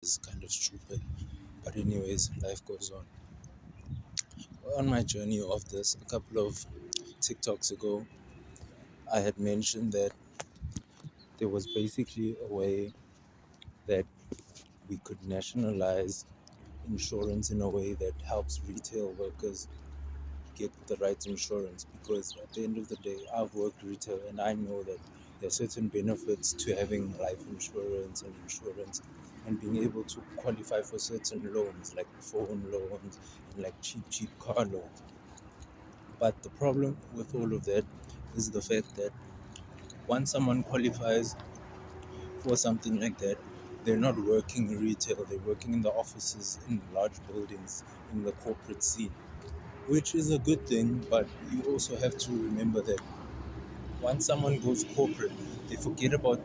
is kind of stupid. But anyways, life goes on. On my journey of this, a couple of TikToks ago, I had mentioned that there was basically a way that we could nationalize insurance in a way that helps retail workers get the right insurance, because at the end of the day, I've worked retail and I know that there are certain benefits to having life insurance and insurance and being able to qualify for certain loans like phone loans and like cheap car loans. But the problem with all of that is the fact that once someone qualifies for something like that, they're not working retail, they're working in the offices in large buildings in the corporate scene, which is a good thing. But you also have to remember that once someone goes corporate, they forget about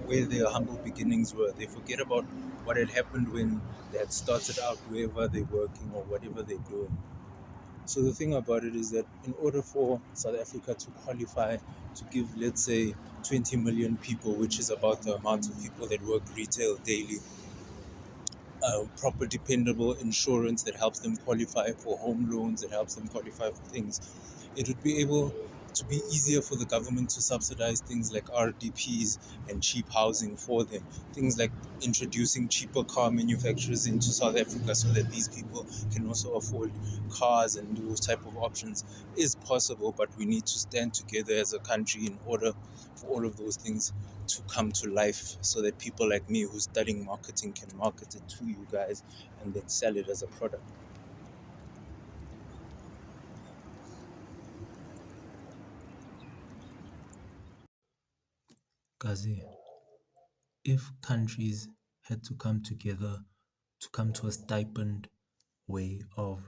where their humble beginnings were. They forget about what had happened when they had started out wherever they're working or whatever they're doing. So the thing about it is that in order for South Africa to qualify to give, let's say, 20 million people, which is about the amount of people that work retail daily, proper dependable insurance that helps them qualify for home loans, that helps them qualify for things, it would be able to be easier for the government to subsidize things like RDPs and cheap housing for them. Things like introducing cheaper car manufacturers into South Africa so that these people can also afford cars, and those type of options is possible, but we need to stand together as a country in order for all of those things to come to life, so that people like me who's studying marketing can market it to you guys and then sell it as a product. Kazi, if countries had to come together to come to a stipend way of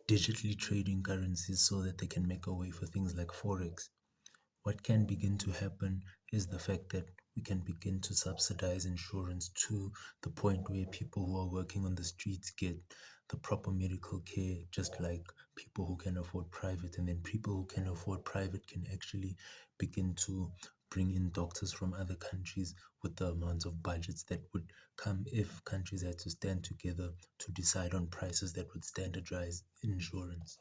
digitally trading currencies so that they can make a way for things like Forex, what can begin to happen is the fact that we can begin to subsidize insurance to the point where people who are working on the streets get the proper medical care, just like people who can afford private. And then people who can afford private can actually begin to bring in doctors from other countries with the amounts of budgets that would come if countries had to stand together to decide on prices that would standardize insurance.